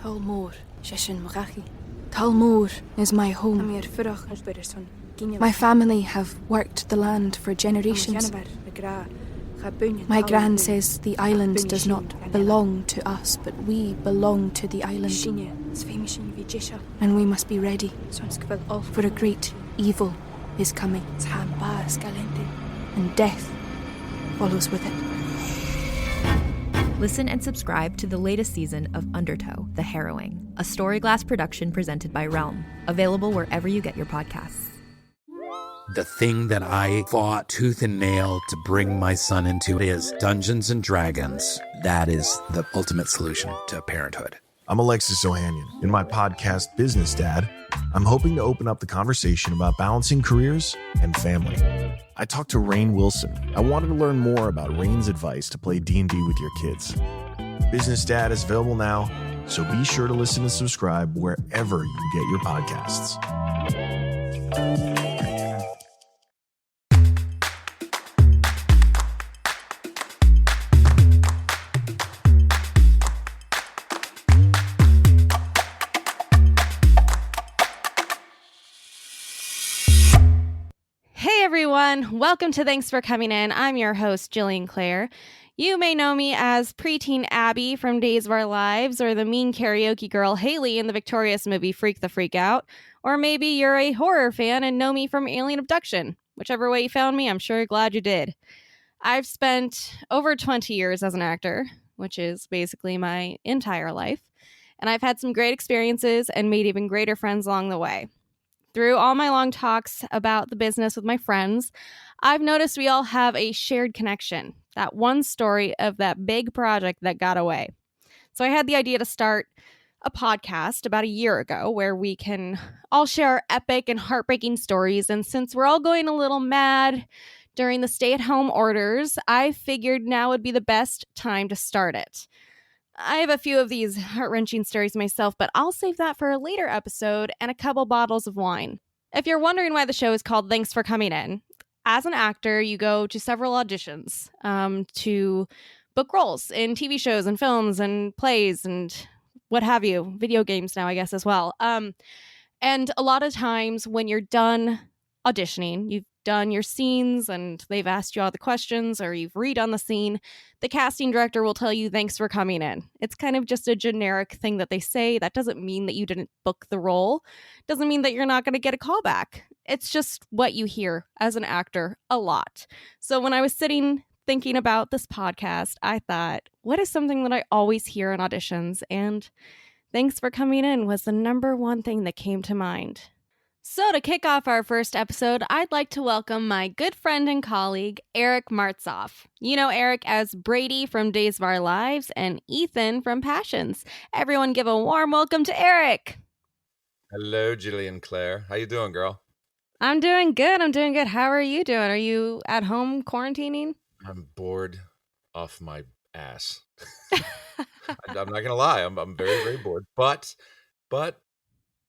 Talmor, Shishin Marachi. Talmor is my home. My family have worked the land for generations. My gran says the island does not belong to us, but we belong to the island. And we must be ready, for a great evil is coming, and death follows with it. Listen and subscribe to the latest season of Undertow, The Harrowing, a Storyglass production presented by Realm, available wherever you get your podcasts. The thing that I fought tooth and nail to bring my son into is Dungeons and Dragons. That is the ultimate solution to parenthood. I'm Alexis Ohanian. In my podcast, Business Dad, I'm hoping to open up the conversation about balancing careers and family. I talked to Rainn Wilson. I wanted to learn more about Rainn's advice to play D&D with your kids. Business Dad is available now, so be sure to listen and subscribe wherever you get your podcasts. Everyone, welcome to Thanks for Coming In. I'm your host, Jillian Clare. You may know me as preteen Abby from Days of Our Lives, or the mean karaoke girl Haley in the victorious movie Freak the Freak Out, or maybe you're a horror fan and know me from Alien Abduction. Whichever way you found me, I'm sure you're glad you did. I've spent over 20 years as an actor, which is basically my entire life, and I've had some great experiences and made even greater friends along the way. Through all my long talks about the business with my friends, I've noticed we all have a shared connection, that one story of that big project that got away. So I had the idea to start a podcast about a year ago where we can all share our epic and heartbreaking stories. And since we're all going a little mad during the stay-at-home orders, I figured now would be the best time to start it. I have a few of these heart-wrenching stories myself, but I'll save that for a later episode and a couple bottles of wine. If you're wondering why the show is called Thanks for Coming In, as an actor, you go to several auditions to book roles in TV shows and films and plays and what have you, video games now, I guess, as well. And a lot of times when you're done auditioning, you've done your scenes and they've asked you all the questions or you've redone the scene, the casting director will tell you thanks for coming in. It's kind of just a generic thing that they say. That doesn't mean that you didn't book the role. Doesn't mean that you're not going to get a callback. It's just what you hear as an actor a lot. So when I was sitting thinking about this podcast, I thought, what is something that I always hear in auditions? And thanks for coming in was the number one thing that came to mind. So to kick off our first episode, I'd like to welcome my good friend and colleague, Eric Martsolf. You know Eric as Brady from Days of Our Lives and Ethan from Passions. Everyone give a warm welcome to Eric. Hello, Jillian Clare. How you doing, girl? I'm doing good. How are you doing? Are you at home quarantining? I'm bored off my ass. I'm not going to lie. I'm very, very bored. But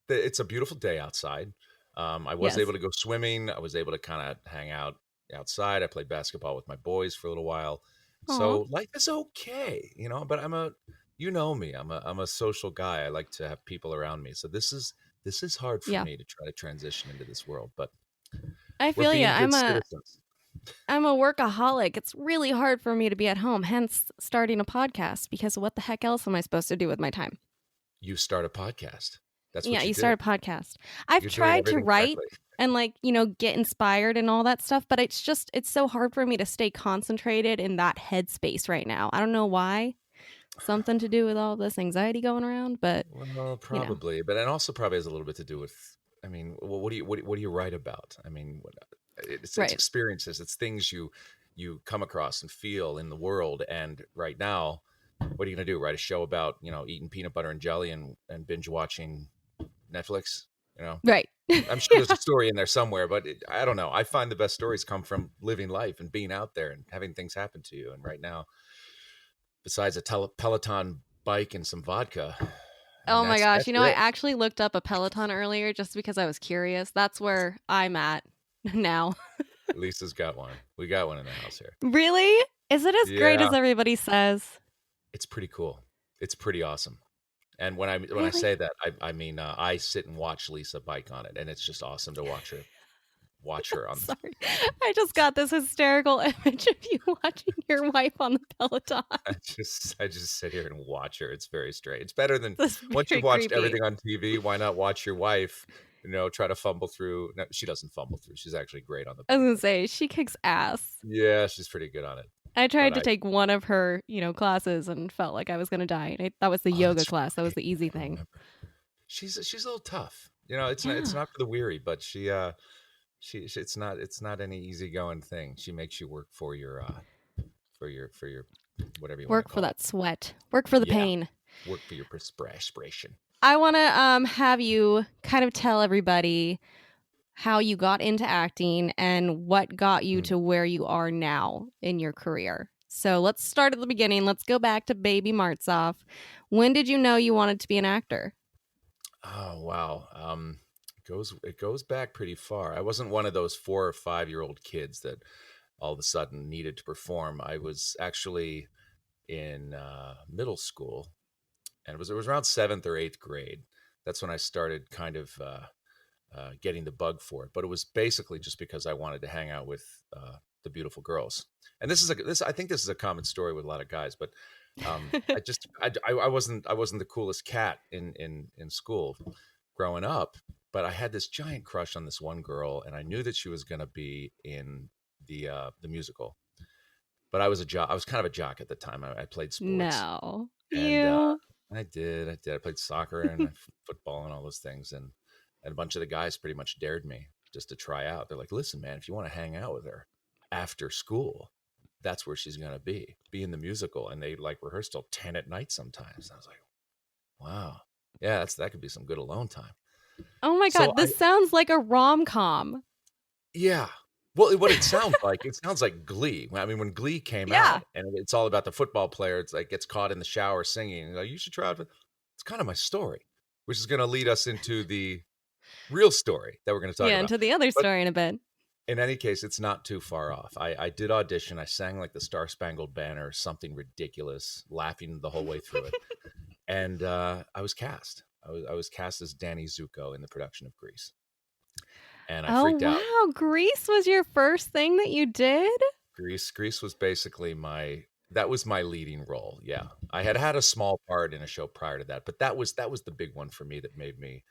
it's a beautiful day outside. I was able to go swimming. I was able to kind of hang out outside. I played basketball with my boys for a little while. Aww. So life is okay, but you know me, I'm a social guy. I like to have people around me. So this is hard for me to try to transition into this world, but I feel you. I'm a citizens. workaholic. It's really hard for me to be at home, hence starting a podcast, because what the heck else am I supposed to do with my time? You start a podcast. That's what you start a podcast. I've tried to write and get inspired and all that stuff, but it's so hard for me to stay concentrated in that headspace right now. I don't know why. Something to do with all this anxiety going around, but probably, but it also probably has a little bit to do with. What do you write about? It's experiences. It's things you come across and feel in the world. And right now, what are you gonna do? Write a show about eating peanut butter and jelly and binge watching Netflix? Right. I'm sure there's a story in there somewhere, but I don't know. I find the best stories come from living life and being out there and having things happen to you. And right now, besides a Peloton bike and some vodka. Oh my gosh. I actually looked up a Peloton earlier just because I was curious. That's where I'm at now. Lisa's got one. We got one in the house here. Really? Is it as great as everybody says? It's pretty cool. It's pretty awesome. And when I Really? say that, I mean I sit and watch Lisa bike on it, and it's just awesome to watch her on. Sorry. I just got this hysterical image of you watching your wife on the Peloton. I just sit here and watch her. It's very strange. It's better than That's once very you've watched creepy. everything on TV. Why not watch your wife? Try to fumble through. No, she doesn't fumble through. She's actually great on the I was bike. gonna say, she kicks ass. Yeah, she's pretty good on it. I tried to take one of her, classes and felt like I was gonna die. That was the yoga class. That was the easy thing. She's a little tough. It's not for the weary, but it's not any easygoing thing. She makes you work for your whatever you want to Work call for it. that sweat. Work for the pain. Work for your perspiration. I want to have you kind of tell everybody how you got into acting and what got you to where you are now in your career. So let's start at the beginning. Let's go back to baby Martsolf. When did you know you wanted to be an actor? Oh, wow. It goes back pretty far. I wasn't one of those 4 or 5-year-old kids that all of a sudden needed to perform. I was actually in middle school, and it was around 7th or 8th grade. That's when I started kind of getting the bug for it. But it was basically just because I wanted to hang out with the beautiful girls. And I think this is a common story with a lot of guys. But I wasn't the coolest cat in school growing up. But I had this giant crush on this one girl, and I knew that she was going to be in the musical. But I was kind of a jock at the time. I played sports. No, and I did. I played soccer and football and all those things, and a bunch of the guys pretty much dared me just to try out. They're like, "Listen, man, if you want to hang out with her after school, that's where she's gonna be in the musical." And they rehearse till 10 at night sometimes. I was like, "Wow, yeah, that could be some good alone time." Oh my God, this sounds like a rom-com. Yeah. Well, what it sounds like Glee. I mean, when Glee came out, and it's all about the football player, it's like gets caught in the shower singing. You should try it. It's kind of my story, which is going to lead us into the real story that we're going to talk about. Yeah, into the other story in a bit. In any case, it's not too far off. I did audition. I sang like the Star Spangled Banner, something ridiculous, laughing the whole way through it. And I was cast. I was cast as Danny Zuko in the production of Grease. And I freaked out. Oh, wow. Grease was your first thing that you did? Grease was basically my leading role. Yeah. I had a small part in a show prior to that, but that was the big one for me that made me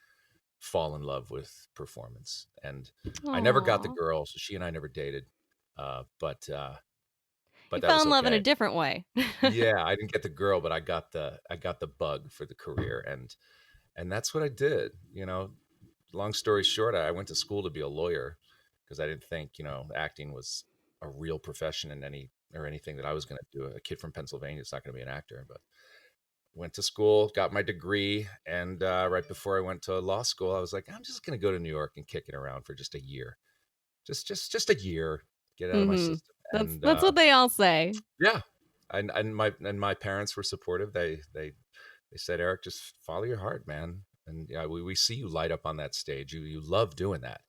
fall in love with performance. And I never got the girl, so she and I never dated. But you fell in love in a different way. Yeah, I didn't get the girl, but I got the bug for the career, and that's what I did. Long story short, I went to school to be a lawyer because I didn't think, acting was a real profession in anything that I was going to do. A kid from Pennsylvania is not going to be an actor, but went to school, got my degree. And right before I went to law school, I was like, I'm just going to go to New York and kick it around for just a year, just a year, get out of my system. That's what they all say. Yeah. And my parents were supportive. They said, Eric, just follow your heart, man. And yeah, we see you light up on that stage. You love doing that.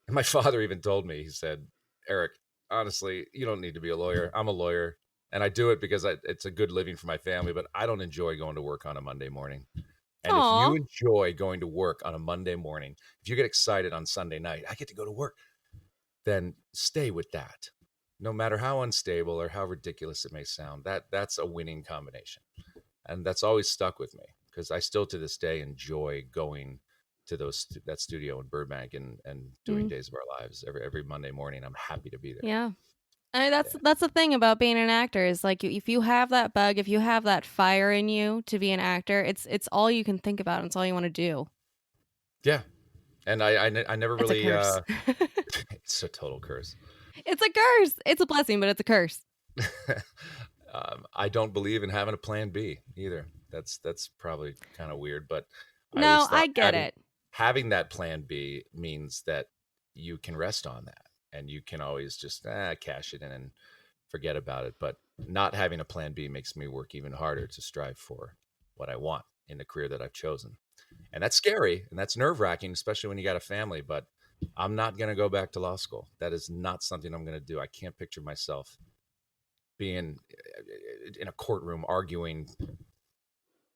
And my father even told me, he said, Eric, honestly, you don't need to be a lawyer. I'm a lawyer. And I do it because it's a good living for my family, but I don't enjoy going to work on a Monday morning. And if you enjoy going to work on a Monday morning, if you get excited on Sunday night, I get to go to work, then stay with that. No matter how unstable or how ridiculous it may sound, that's a winning combination. And that's always stuck with me because I still to this day enjoy going to that studio in Burbank and doing Days of Our Lives every Monday morning. I'm happy to be there. Yeah. I mean, that's the thing about being an actor is if you have that bug, if you have that fire in you to be an actor, it's all you can think about. And it's all you want to do. Yeah. And I never really, it's a curse. It's a total curse. It's a curse. It's a blessing, but it's a curse. I don't believe in having a plan B either. That's probably kind of weird, but no, I get it. Having that plan B means that you can rest on that and you can always just cash it in and forget about it. But not having a plan B makes me work even harder to strive for what I want in the career that I've chosen. And that's scary and that's nerve-wracking, especially when you got a family, but I'm not going to go back to law school. That is not something I'm going to do. I can't picture myself being in a courtroom arguing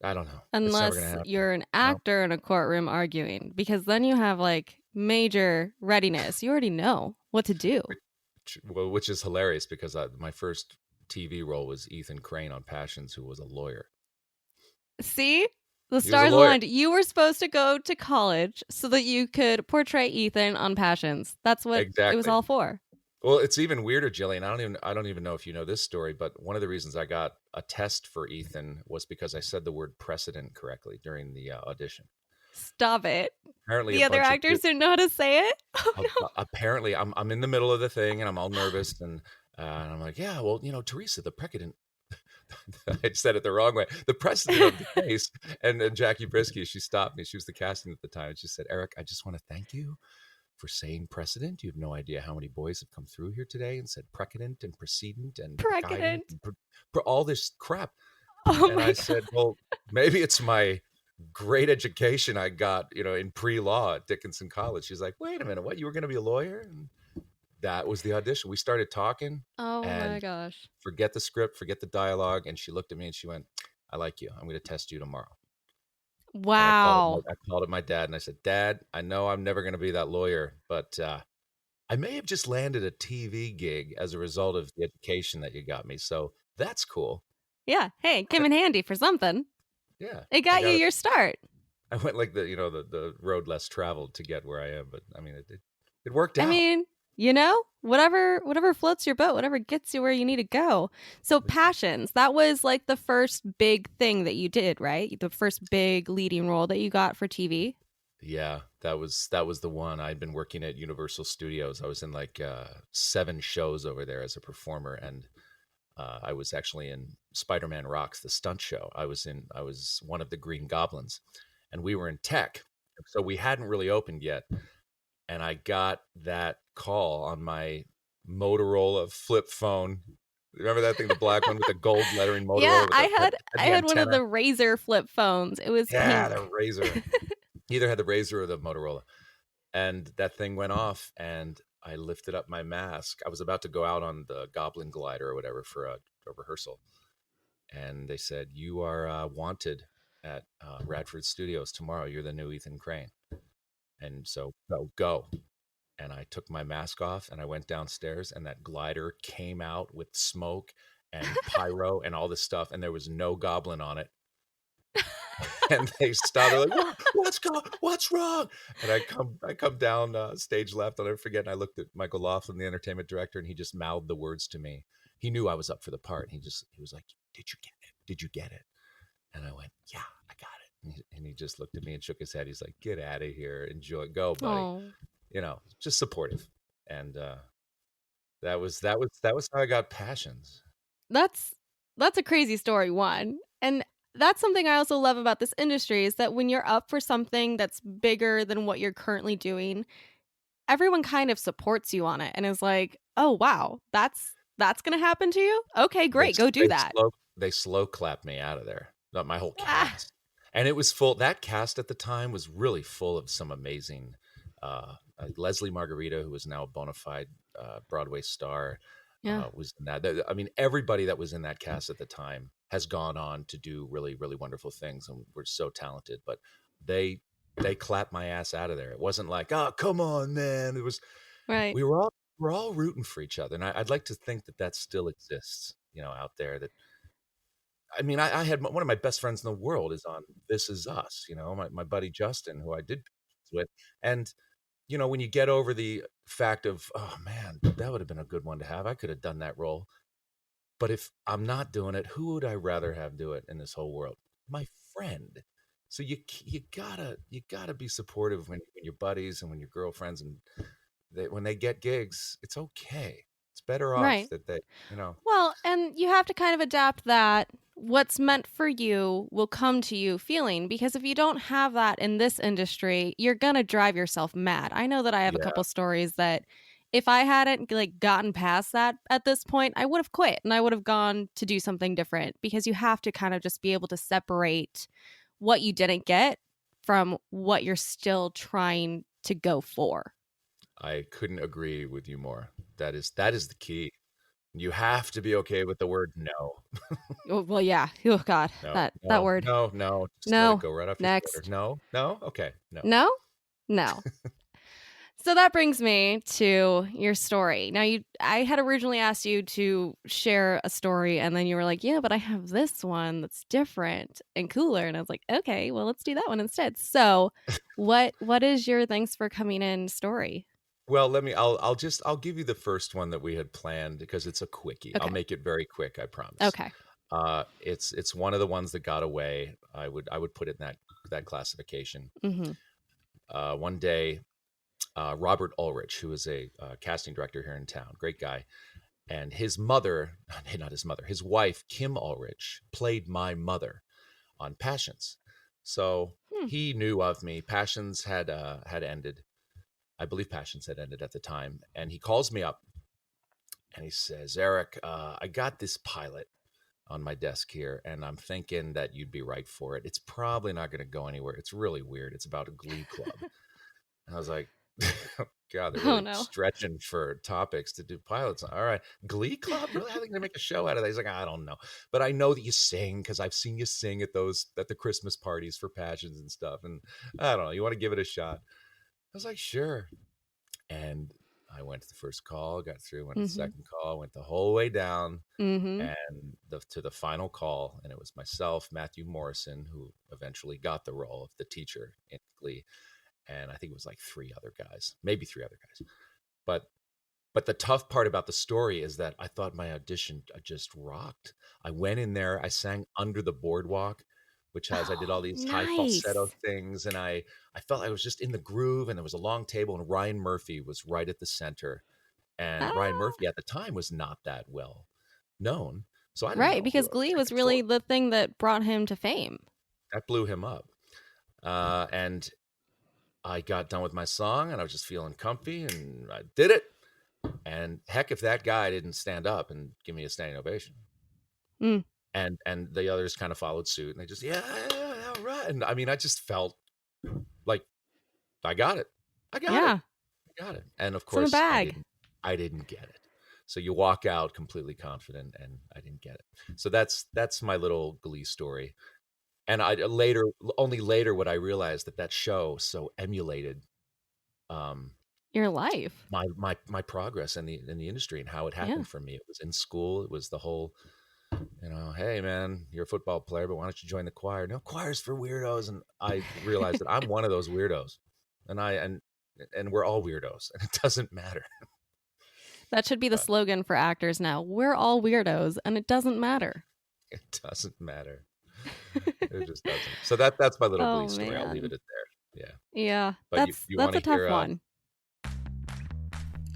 I don't know. It's never gonna Unless happen. you're an No. actor in a courtroom arguing, because then you have like major readiness. You already know what to do. Well, which is hilarious because my first TV role was Ethan Crane on Passions, who was a lawyer. See? The He was a stars lawyer. aligned. You were supposed to go to college so that you could portray Ethan on Passions. That's what it was Exactly. all for. Well, it's even weirder, Jillian. I don't even know if you know this story, but one of the reasons I got a test for Ethan was because I said the word precedent correctly during the audition. Stop it. Apparently, The other actors didn't know how to say it. Oh no. Apparently, I'm in the middle of the thing and I'm all nervous and I'm like, yeah, well, Teresa, the precedent. I said it the wrong way. The precedent of the case. And Jackie Brisky, she stopped me. She was the casting at the time. And she said, Eric, I just want to thank you for saying precedent. You have no idea how many boys have come through here today and said precedent and precedent and Precedent. all this crap. Oh and my I God. said, well, maybe it's my great education I got, in pre-law at Dickinson College. She's like, wait a minute, what? You were going to be a lawyer? And that was the audition. We started talking. Oh and my gosh. Forget the script, forget the dialogue. And she looked at me and she went, I like you. I'm going to test you tomorrow. Wow. I called it my dad and I said, Dad, I know I'm never going to be that lawyer, but I may have just landed a TV gig as a result of the education that you got me. So that's cool. Yeah. Hey, it came in handy for something. Yeah. It got you your start. I went like the road less traveled to get where I am, but I mean, it worked out. I mean, whatever floats your boat, whatever gets you where you need to go. So Passions, that was like the first big thing that you did, right? The first big leading role that you got for TV. Yeah, that was the one. I'd been working at Universal Studios. I was in like 7 shows over there as a performer, and I was actually in Spider-Man Rocks, the stunt show. I was one of the Green Goblins, and we were in tech, so we hadn't really opened yet. And I got that call on my Motorola flip phone. Remember that thing, the black one with the gold lettering Motorola? Yeah, I had one of the Razor flip phones. It was pink. The Razor. Either had the Razor or the Motorola. And that thing went off and I lifted up my mask. I was about to go out on the Goblin glider or whatever for a rehearsal. And they said, you are wanted at Radford Studios tomorrow. You're the new Ethan Crane. And so go. And I took my mask off and I went downstairs and that glider came out with smoke and pyro and all this stuff. And there was no goblin on it. And they stopped. They're like, what's wrong? And I come down stage left. I'll never forget. And I looked at Michael Laughlin, the entertainment director, and he just mouthed the words to me. He knew I was up for the part. He was like, did you get it? Did you get it? And I went, yeah, I got it. And he just looked at me and shook his head. He's like, get out of here. Enjoy. Go, buddy. Oh. Just supportive. And that was how I got Passions. That's a crazy story, one. And that's something I also love about this industry is that when you're up for something that's bigger than what you're currently doing, everyone kind of supports you on it and is like, oh, wow, that's going to happen to you? Okay, great. Go do that. They slow clapped me out of there. Not my whole cast. And it was full. That cast at the time was really full of some amazing, Leslie Margarita, who is now a bona fide Broadway star, was in that. I mean, everybody that was in that cast at the time has gone on to do really, really wonderful things, and we're so talented. But they clapped my ass out of there. It wasn't like, oh, come on, man. It was right. We're all rooting for each other, and I'd like to think that still exists, out there. That I mean, I had one of my best friends in the world is on This Is Us. My buddy Justin, who I did with, and when you get over the fact of, oh man, that would have been a good one to have. I could have done that role. But if I'm not doing it, who would I rather have do it in this whole world? My friend. So you gotta be supportive when your buddies and when your girlfriends and when they get gigs, it's okay. It's better off that they, Well, and you have to kind of adapt that what's meant for you will come to you feeling, because if you don't have that in this industry, you're going to drive yourself mad. I know that I have a couple stories that if I hadn't gotten past that at this point, I would have quit and I would have gone to do something different, because you have to kind of just be able to separate what you didn't get from what you're still trying to go for. I couldn't agree with you more. That is the key. You have to be okay with the word no. Oh, well, yeah. Oh God, No, that no, word. no. Just let No. it go right off your Next. shoulder. No, no, okay, no. No. No. So that brings me to your story. Now, I had originally asked you to share a story, and then you were like, "Yeah, but I have this one that's different and cooler." And I was like, "Okay, well, let's do that one instead." So, what is your thanks for coming in story? Well, I'll give you the first one that we had planned because it's a quickie. I'll Okay. make it very quick, I promise. Okay. It's one of the ones that got away. I would put it in that classification. Mm-hmm. One day, Robert Ulrich, who is a casting director here in town, great guy, and his mother, not his mother, his wife, Kim Ulrich, played my mother on Passions. So he knew of me. Passions had ended. I believe Passions had ended at the time. And he calls me up and he says, Eric, I got this pilot on my desk here, and I'm thinking that you'd be right for it. It's probably not going to go anywhere. It's really weird. It's about a glee club. And I was like, God, they're really stretching for topics to do pilots. All right. Glee Club? Really? How are they going to make a show out of that? He's like, I don't know. But I know that you sing because I've seen you sing at the Christmas parties for Passions and stuff. And I don't know. You want to give it a shot? I was like, sure. And I went to the first call, got through, went to the second call, went the whole way down and to the final call. And it was myself, Matthew Morrison, who eventually got the role of the teacher in Glee. And I think it was like maybe three other guys. But the tough part about the story is that I thought my audition just rocked. I went in there, I sang Under the Boardwalk, which I did all these high falsetto things. And I felt I was just in the groove, and there was a long table, and Ryan Murphy was right at the center. And Ryan Murphy at the time was not that well known. So I didn't know because Glee was really the thing that brought him to fame. That blew him up. And I got done with my song, and I was just feeling comfy, and I did it. And heck, if that guy didn't stand up and give me a standing ovation, and the others kind of followed suit, and they just, yeah, all right. And I mean, I just felt like I got it. I got it. And of course, I didn't get it. So you walk out completely confident, and I didn't get it. So that's my little Glee story. And only later would I realize that show so emulated your life, my progress in the industry, and how it happened for me. It was in school. It was the whole, hey man, you're a football player, but why don't you join the choir? No, choir's for weirdos. And I realized that I'm one of those weirdos, and we're all weirdos, and it doesn't matter. That should be the slogan for actors now. We're all weirdos, and it doesn't matter. It doesn't matter. It just doesn't. So that's my little Glee story. I'll leave it at there. Yeah. But that's a tough one.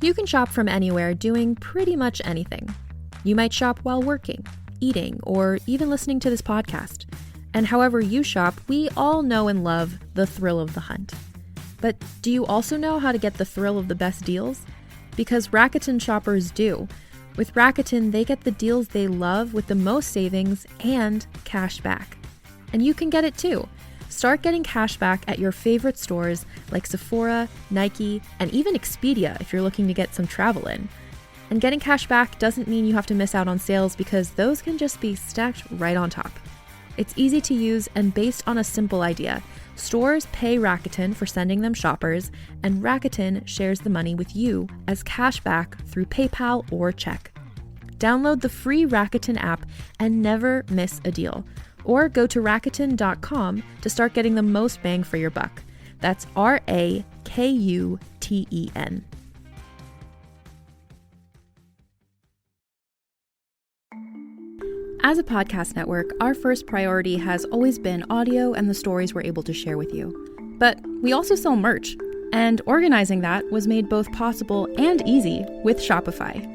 You can shop from anywhere doing pretty much anything. You might shop while working, eating, or even listening to this podcast. And however you shop, we all know and love the thrill of the hunt. But do you also know how to get the thrill of the best deals? Because Rakuten shoppers do. With Rakuten, they get the deals they love with the most savings and cash back. And you can get it too. Start getting cash back at your favorite stores like Sephora, Nike, and even Expedia if you're looking to get some travel in. And getting cash back doesn't mean you have to miss out on sales, because those can just be stacked right on top. It's easy to use and based on a simple idea. Stores pay Rakuten for sending them shoppers, and Rakuten shares the money with you as cash back through PayPal or check. Download the free Rakuten app and never miss a deal. Or go to Rakuten.com to start getting the most bang for your buck. That's Rakuten. As a podcast network, our first priority has always been audio and the stories we're able to share with you. But we also sell merch, and organizing that was made both possible and easy with Shopify.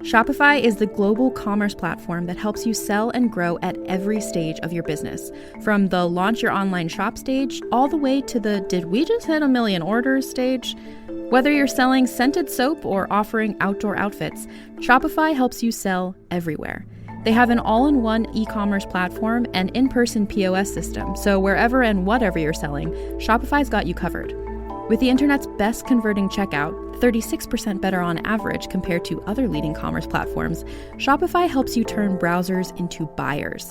Shopify is the global commerce platform that helps you sell and grow at every stage of your business, from the launch your online shop stage all the way to the did we just hit 1 million orders stage. Whether you're selling scented soap or offering outdoor outfits, Shopify helps you sell everywhere. They have an all-in-one e-commerce platform and in-person POS system, so wherever and whatever you're selling, Shopify's got you covered. With the internet's best converting checkout, 36% better on average compared to other leading commerce platforms, Shopify helps you turn browsers into buyers.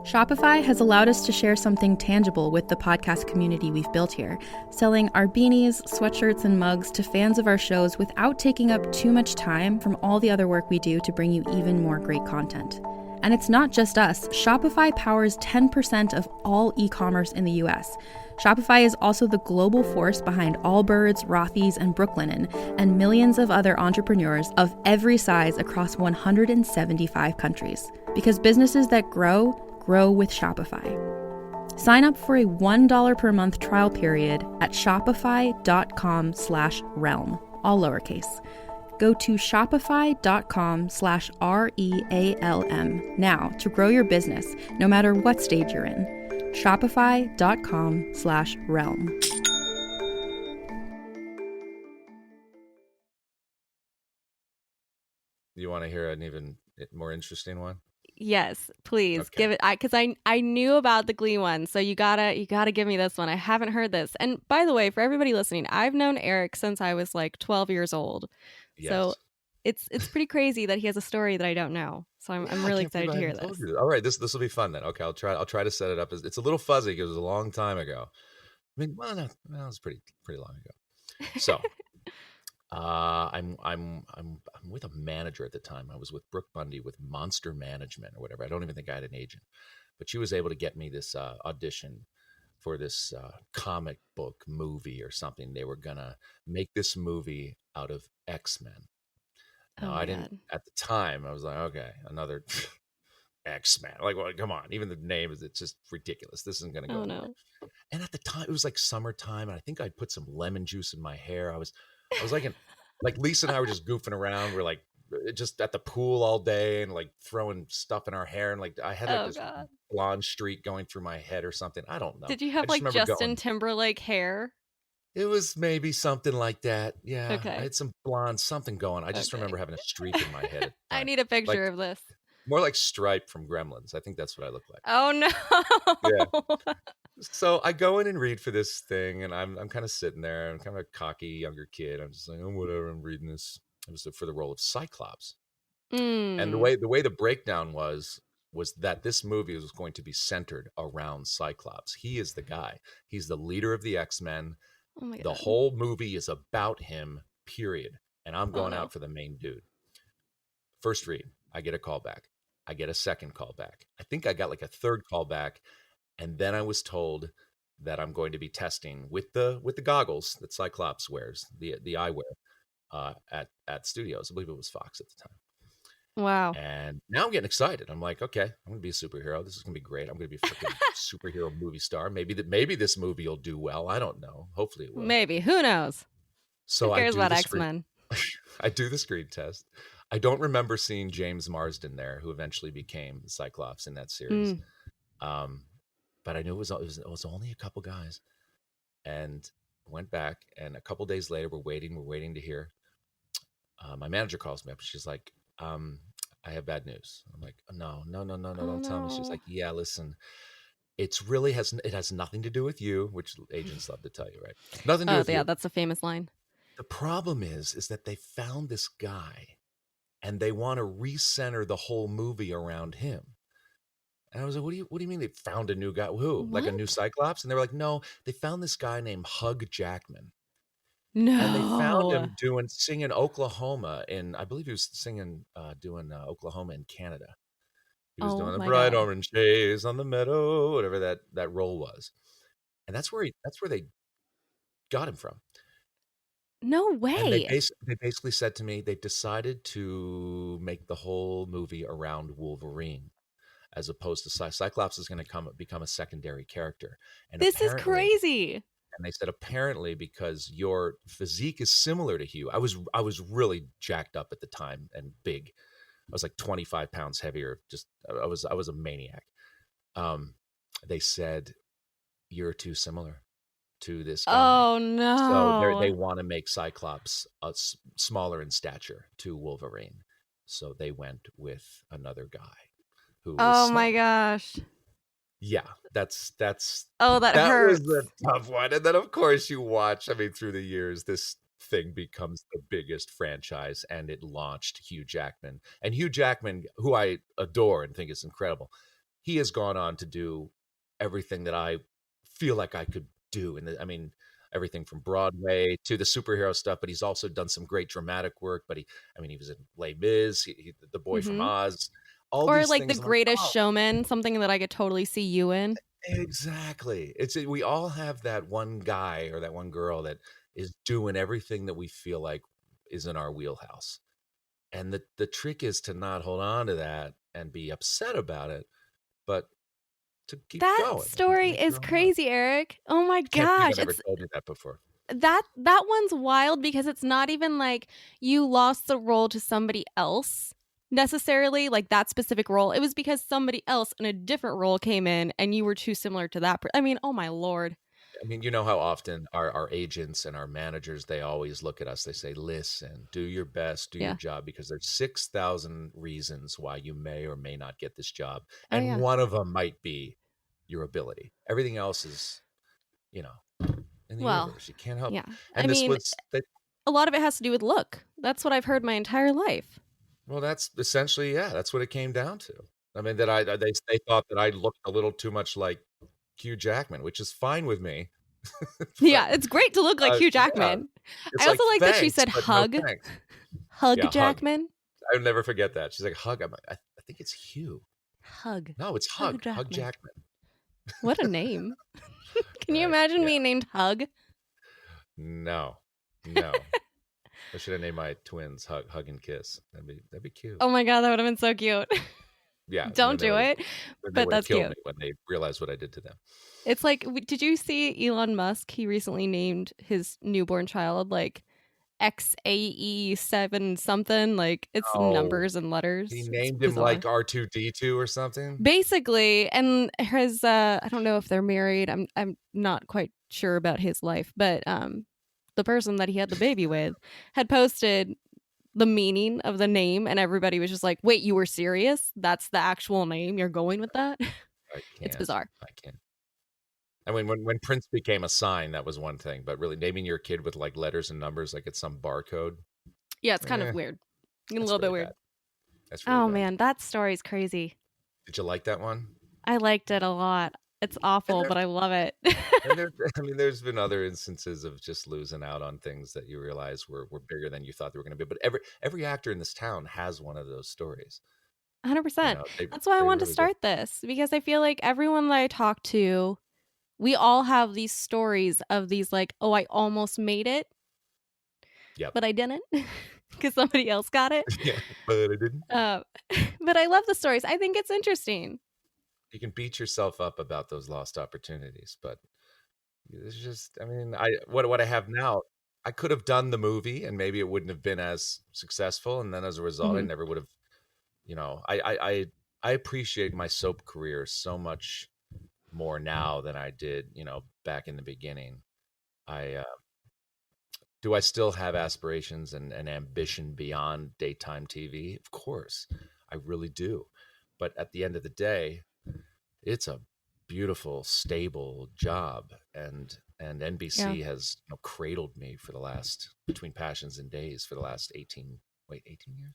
Shopify has allowed us to share something tangible with the podcast community we've built here, selling our beanies, sweatshirts, and mugs to fans of our shows without taking up too much time from all the other work we do to bring you even more great content. And it's not just us. Shopify powers 10% of all e-commerce in the US. Shopify is also the global force behind Allbirds, Rothy's, and Brooklinen, and millions of other entrepreneurs of every size across 175 countries. Because businesses that grow with Shopify. Sign up for a $1 per month trial period at shopify.com/realm, all lowercase. Go to shopify.com/REALM now to grow your business, no matter what stage you're in. Shopify.com/realm. You want to hear an even more interesting one? Yes, please. Okay. Give it. Because I knew about the Glee one, so you gotta give me this one. I haven't heard this. And by the way, for everybody listening, I've known Eric since I was like 12 years old. Yes. So it's pretty crazy that he has a story that I don't know. So I'm really excited to hear this. All right, this will be fun then. Okay, I'll try to set it up. It's a little fuzzy because it was a long time ago. I mean, well, it was pretty long ago. So, I'm with a manager at the time. I was with Brooke Bundy with Monster Management or whatever. I don't even think I had an agent, but she was able to get me this audition for this comic book movie or something. They were gonna make this movie out of X-Men. No, I didn't. At the time, I was like, okay, another X-Men. Like, well, come on. Even the name it's just ridiculous. This isn't going to go anywhere. No. And at the time, it was like summertime, and I think I'd put some lemon juice in my hair. I was like, like Lisa and I were just goofing around. We're like just at the pool all day and like throwing stuff in our hair, and like I had like this blonde streak going through my head or something. I don't know. Did you have like Justin Timberlake hair? It was maybe something like that. Yeah. Okay. I had some blonde something going. I just remember having a streak in my head. I need a picture of this. More like Stripe from Gremlins. I think that's what I look like. Oh no. Yeah. So I go in and read for this thing, and I'm kind of sitting there. I'm kind of a cocky younger kid. I'm just like, oh, whatever. I'm reading this. It was for the role of Cyclops. And the way the breakdown was that this movie was going to be centered around Cyclops. He is the guy. He's the leader of the X-Men. Oh my God. The whole movie is about him, period. And I'm going out for the main dude. First read, I get a call back. I get a second call back. I think I got like a third call back. And then I was told that I'm going to be testing with the goggles that Cyclops wears, the eyewear at studios. I believe it was Fox at the time. Wow. And now I'm getting excited. I'm like, okay, I'm going to be a superhero. This is going to be great. I'm going to be a freaking superhero movie star. Maybe this movie will do well. I don't know. Hopefully it will. Maybe. Who knows? So Who cares about X-Men? I do the screen test. I don't remember seeing James Marsden there, who eventually became Cyclops in that series. But I knew it was only a couple guys. And went back, and a couple days later, we're waiting to hear. My manager calls me up. She's like, I have bad news. I'm like, no, don't tell me. She's like, yeah, listen, it has nothing to do with you, which agents love to tell you, right? Nothing to do with you. That's a famous line. The problem is that they found this guy and they want to recenter the whole movie around him. And I was like, what do you mean they found a new guy? Who? What? Like a new Cyclops? And they were like, no, they found this guy named Hugh Jackman. No. And they found him singing Oklahoma I believe he was singing, doing Oklahoma in Canada. He was doing the bright orange days on the meadow, whatever that role was. And that's where they got him from. No way. And they basically said to me, they've decided to make the whole movie around Wolverine, as opposed to Cyclops is going to become a secondary character. And this is crazy. And they said, apparently, because your physique is similar to Hugh. I was really jacked up at the time and big. I was like 25 pounds heavier. I was a maniac. They said, you're too similar to this guy. Oh no. So they want to make Cyclops smaller in stature to Wolverine. So they went with another guy who was my gosh. Yeah, that's Oh, that that was hurts. the tough one. And then of course you watch, I mean, through the years, this thing becomes the biggest franchise, and it launched Hugh Jackman. And Hugh Jackman, who I adore and think is incredible, he has gone on to do everything that I feel like I could do. And I mean, everything from Broadway to the superhero stuff, but he's also done some great dramatic work. But I mean, he was in Les Mis, The Boy from Mm-hmm. Oz, all Or these like The things. I'm like, Greatest oh, Showman, something that I could totally see you in. exactly. We all have that one guy or that one girl that is doing everything that we feel like is in our wheelhouse. And the trick is to not hold on to that and be upset about it, but to keep That going and story make is your own mark. crazy, Eric. Oh my I can't believe I gosh. never It's told you that before. that one's wild because it's not even like you lost the role to somebody else necessarily, like that specific role. It was because somebody else in a different role came in and you were too similar to that. I mean, oh my Lord. I mean, you know how often our agents and our managers, they always look at us, they say, listen, do your best, do your Yeah. job, because there's 6,000 reasons why you may or may not get this job. Oh And yeah. one of them might be your ability. Everything else is, you know, in the Well, universe. You can't help yeah. it. I And this mean, was, a lot of it has to do with look. That's what I've heard my entire life. well, that's essentially, yeah, that's what it came down to. I mean, they thought that I looked a little too much like Hugh Jackman, which is fine with me. Yeah, But it's great to look like Hugh yeah, Jackman. it's I like, also like that she thanks, said but no hug. thanks. Hug Yeah, hug. Jackman. I'll never forget that. She's like, hug. I'm like, I think it's Hugh. Hug. No, it's Hug hug. Hug Jackman. Jackman. What a name. Can you Right. imagine Yeah. being named Hug? No. No. I should have named my twins Hug and Kiss. That'd be cute. Oh my God, that would have been so cute. Yeah. Don't do it, They but would have that's killed me cute. when they realized what I did to them. It's like, did you see Elon Musk? He recently named his newborn child like XAE7 something. Like it's Oh, numbers and letters. he It's named him bizarre. like R2D2 or something. Basically, and his I don't know if they're married. I'm not quite sure about his life, but the person that he had the baby with had posted the meaning of the name, and everybody was just like, "Wait, you were serious? That's the actual name? You're going with that?" I It's can't. bizarre. I can't. I mean, when Prince became a sign, that was one thing. But really, naming your kid with like letters and numbers, like it's some barcode. Yeah, it's kind of Eh, weird. A that's little bit really weird. bad. That's really Oh bad. man, that story's crazy. Did you like that one? I liked it a lot. It's awful, but I love it. And I mean, there's been other instances of just losing out on things that you realize were bigger than you thought they were going to be. But every actor in this town has one of those stories. 100%. They That's why I wanted to really do. start this because I feel like everyone that I talk to, we all have these stories of these like, oh, I almost made it, Yep. but I didn't because somebody else got it. Yeah, but I didn't. But I love the stories. I think it's interesting. You can beat yourself up about those lost opportunities, but it's just, I mean, what I have now, I could have done the movie and maybe it wouldn't have been as successful. And then as a result, I Mhm. never would have, I appreciate my soap career so much more now than I did, back in the beginning. Do I still have aspirations and ambition beyond daytime TV? Of course, I really do. But at the end of the day, it's a beautiful, stable job, and NBC has cradled me for the last, between Passions and Days, for the last 18 years.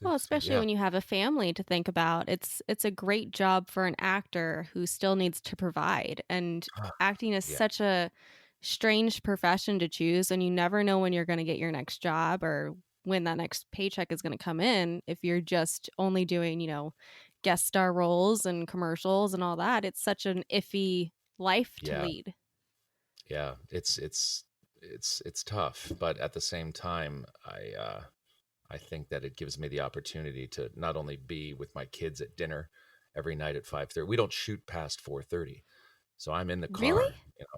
Well, especially when you have a family to think about. It's a great job for an actor who still needs to provide. And acting is Yeah. such a strange profession to choose, and you never know when you're going to get your next job or when that next paycheck is going to come in if you're just only doing, guest star roles and commercials and all that. It's such an iffy life to lead. Yeah, it's tough, but at the same time, I think that it gives me the opportunity to not only be with my kids at dinner every night at 5:30. We don't shoot past 4:30. So I'm in the car. Really?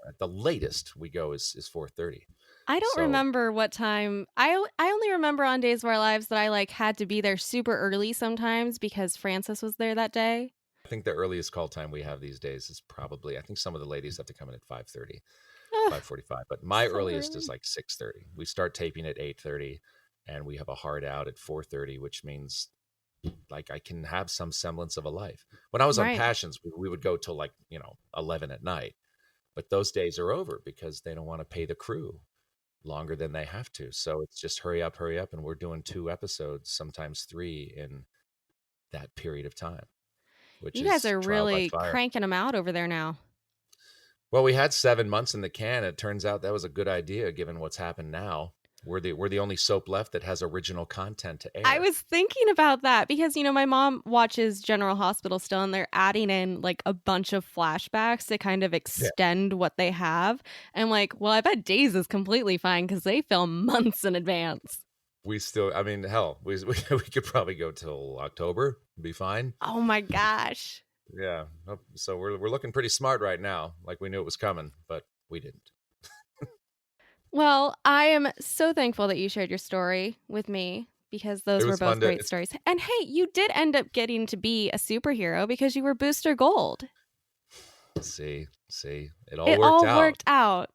At the latest we go is 4:30. I don't remember what time. I only remember on Days of Our Lives that I had to be there super early sometimes because Frances was there that day. I think the earliest call time we have these days is probably, I think some of the ladies have to come in at 5:30, 5:45. But my earliest is like 6:30. We start taping at 8:30 and we have a hard out at 4:30, which means like I can have some semblance of a life. When I was on Right. Passions, we would go till like, 11 at night, but those days are over because they don't want to pay the crew longer than they have to. So it's just hurry up. And we're doing 2 episodes, sometimes 3 in that period of time, which You guys is are trial by really fire. cranking them out over there now. Well, we had 7 months in the can. It turns out that was a good idea given what's happened now. We're the only soap left that has original content to air. I was thinking about that because, my mom watches General Hospital still, and they're adding in like a bunch of flashbacks to kind of extend what they have. I'm like, well, I bet Days is completely fine because they film months in advance. We still, I mean, hell, we could probably go till October, be fine. Oh my gosh. Yeah. So we're looking pretty smart right now, like we knew it was coming, but we didn't. Well, I am so thankful that you shared your story with me because those were both great stories. And hey, you did end up getting to be a superhero because you were Booster Gold. See, it all worked out.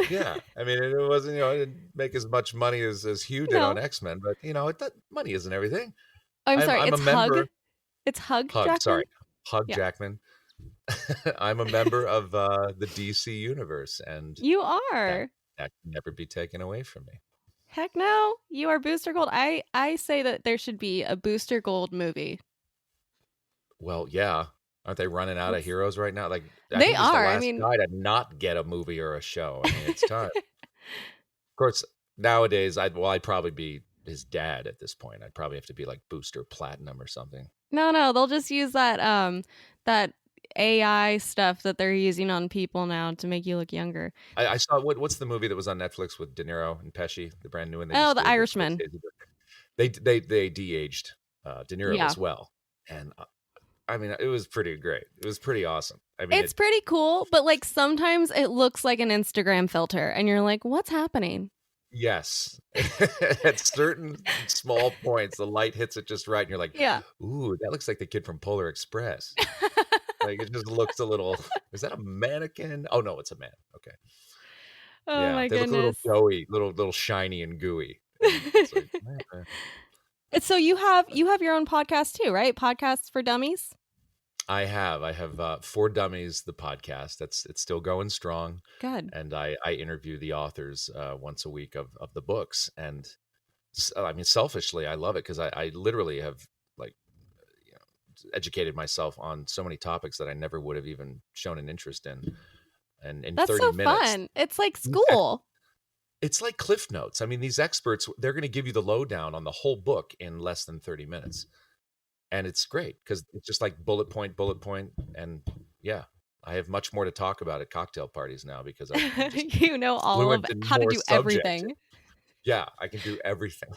Yeah, I mean, it wasn't, it didn't make as much money as Hugh did on X-Men, but money isn't everything. I'm sorry, I'm it's a member. Hug. It's Hug Jackman? Sorry, Hug Jackman. I'm a member of the DC universe, and you are. That can never be taken away from me. Heck no, you are Booster Gold. I say that there should be a Booster Gold movie. Well, yeah. Aren't they running out of heroes right now? Like they are. The last guy to not get a movie or a show. I mean, it's time. Of course, nowadays, I'd probably be his dad at this point. I'd probably have to be like Booster Platinum or something. No, they'll just use that that AI stuff that they're using on people now to make you look younger. I saw what's the movie that was on Netflix with De Niro and Pesci, the brand new one. The Irishman. They de-aged De Niro as well, and I mean, it was pretty great. It was pretty awesome. I mean, it's pretty cool, but like sometimes it looks like an Instagram filter, and you're like, "What's happening?" Yes, at certain small points, the light hits it just right, and you're like, "Yeah, ooh, that looks like the kid from Polar Express." Like it just looks a little. Is that a mannequin? Oh no, it's a man. Okay. Oh my goodness. They look a little doughy, little shiny and gooey. It's like, so you have your own podcast too, right? Podcasts for Dummies. I have For Dummies, the podcast. It's still going strong. Good. And I interview the authors once a week of the books. And I mean, selfishly, I love it because I literally have educated myself on so many topics that I never would have even shown an interest in. And in that's 30 so minutes, fun. It's like school. It's like Cliff Notes. I mean, these experts, they're going to give you the lowdown on the whole book in less than 30 minutes. And it's great because it's just like bullet point. And yeah, I have much more to talk about at cocktail parties now because I all of how to do everything. Yeah, I can do everything.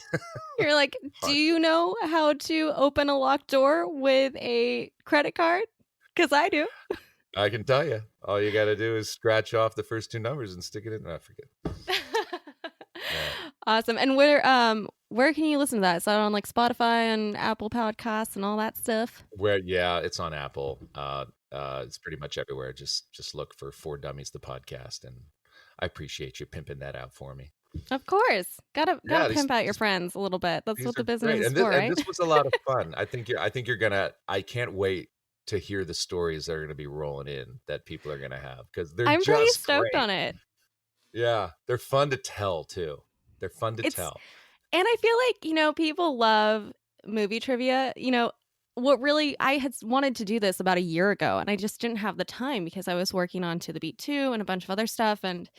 You're like, do you know how to open a locked door with a credit card? Because I do. I can tell you. All you got to do is scratch off the first 2 numbers and stick it in. I forget. Awesome. And where can you listen to that? Is that on like Spotify and Apple Podcasts and all that stuff? It's on Apple. It's pretty much everywhere. Just look for Dummies, the podcast, and I appreciate you pimping that out for me. Of course, gotta pimp out your friends a little bit. That's what the business is for, right? And this was a lot of fun. I think you're gonna. I can't wait to hear the stories that are gonna be rolling in that people are gonna have because I'm pretty stoked on it. Yeah, they're fun to tell too. They're fun to tell. And I feel like, people love movie trivia. What really, I had wanted to do this about a year ago, and I just didn't have the time because I was working on To the Beat 2 and a bunch of other stuff. And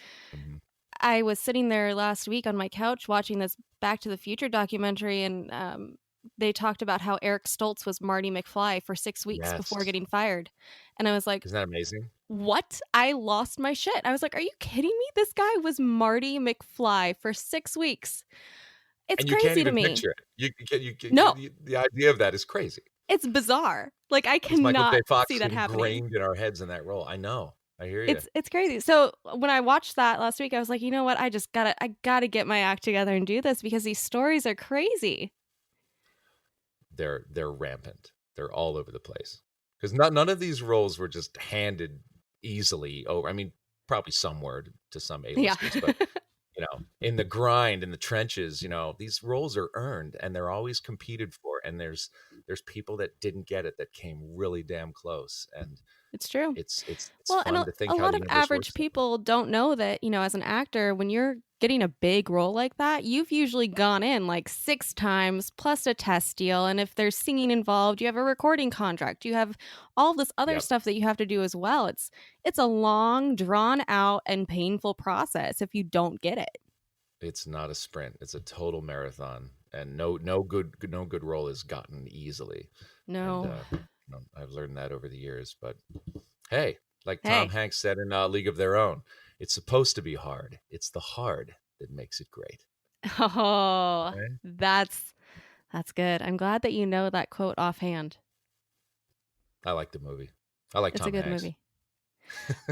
I was sitting there last week on my couch watching this Back to the Future documentary, and they talked about how Eric Stoltz was Marty McFly for 6 weeks before getting fired. And I was like, isn't that amazing? What? I lost my shit. I was like, are you kidding me? This guy was Marty McFly for 6 weeks. It's crazy to me. Picture it. No. The idea of that is crazy. It's bizarre. Like I cannot see that happening. Ingrained in our heads in that role. I know. I hear you. It's crazy. So when I watched that last week, I was like, you know what? I gotta get my act together and do this because these stories are crazy. They're rampant. They're all over the place. Because none of these roles were just handed easily over. I mean, probably some were to some A-listers, but in the grind, in the trenches, these roles are earned and they're always competed for. And there's there's people that didn't get it that came really damn close. And it's true. It's well, fun and to think a how lot the of universe average works. people don't know that, as an actor, when you're getting a big role like that, you've usually gone in like 6 times plus a test deal. And if there's singing involved, you have a recording contract. You have all this other stuff that you have to do as well. It's a long, drawn out and painful process if you don't get it. It's not a sprint. It's a total marathon. And no good role is gotten easily. No. And, I've learned that over the years. But hey, like Tom Hanks said in League of Their Own, it's supposed to be hard. It's the hard that makes it great. Oh, okay. That's good. I'm glad that you know that quote offhand. I like the movie. I like Tom Hanks. It's a good movie.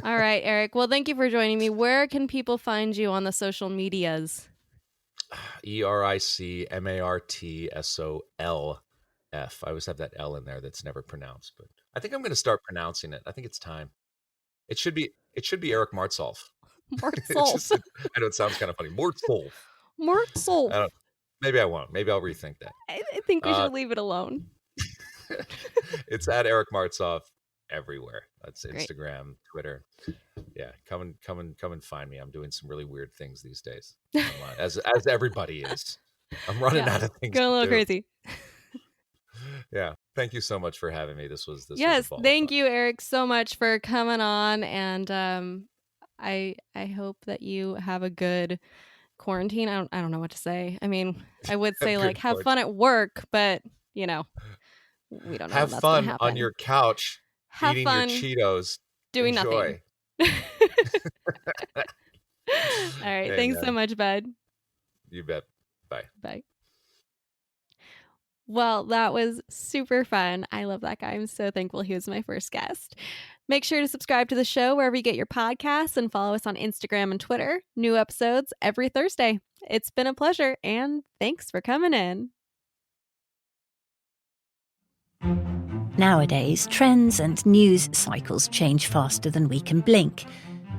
All right, Eric. Well, thank you for joining me. Where can people find you on the social medias? EricMartsolf. I always have that L in there that's never pronounced, but I think I'm going to start pronouncing it. I think it's time. It should be Eric Martsolf. Martsolf. I know it sounds kind of funny. Martsolf. Martsolf. Maybe I won't. Maybe I'll rethink that. I think we should leave it alone. It's at Eric Martsolf everywhere. That's Instagram, Twitter. Yeah, come and find me. I'm doing some really weird things these days, as everybody is. I'm running out of things. Going a little crazy. Yeah. Thank you so much for having me. This was thank you, Eric, so much for coming on. And I hope that you have a good quarantine. I don't know what to say. I mean, I would say have fun at work, but we don't know. Have fun on your couch, eating your Cheetos, doing nothing. All right. Thanks so much, bud. You bet. Bye. Bye. Well, that was super fun. I love that guy. I'm so thankful he was my first guest. Make sure to subscribe to the show wherever you get your podcasts and follow us on Instagram and Twitter. New episodes every Thursday. It's been a pleasure, and thanks for coming in. Nowadays, trends and news cycles change faster than we can blink.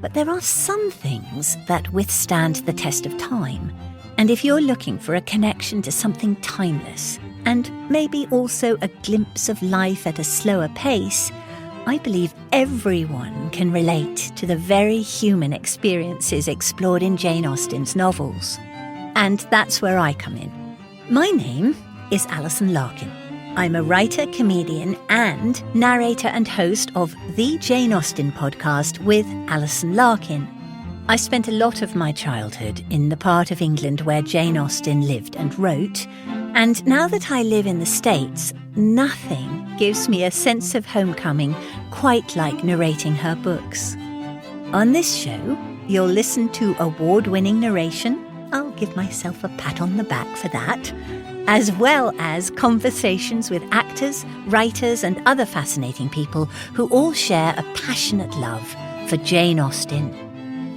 But there are some things that withstand the test of time. And if you're looking for a connection to something timeless, and maybe also a glimpse of life at a slower pace, I believe everyone can relate to the very human experiences explored in Jane Austen's novels. And that's where I come in. My name is Alison Larkin. I'm a writer, comedian, and narrator and host of the Jane Austen podcast with Alison Larkin. I spent a lot of my childhood in the part of England where Jane Austen lived and wrote, and now that I live in the States, nothing gives me a sense of homecoming quite like narrating her books. On this show, you'll listen to award-winning narration. I'll give myself a pat on the back for that, as well as conversations with actors, writers, and other fascinating people who all share a passionate love for Jane Austen.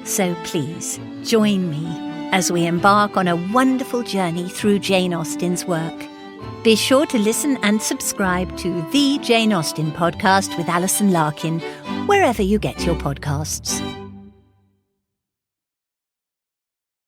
So please, join me as we embark on a wonderful journey through Jane Austen's work. Be sure to listen and subscribe to the Jane Austen podcast with Alison Larkin, wherever you get your podcasts.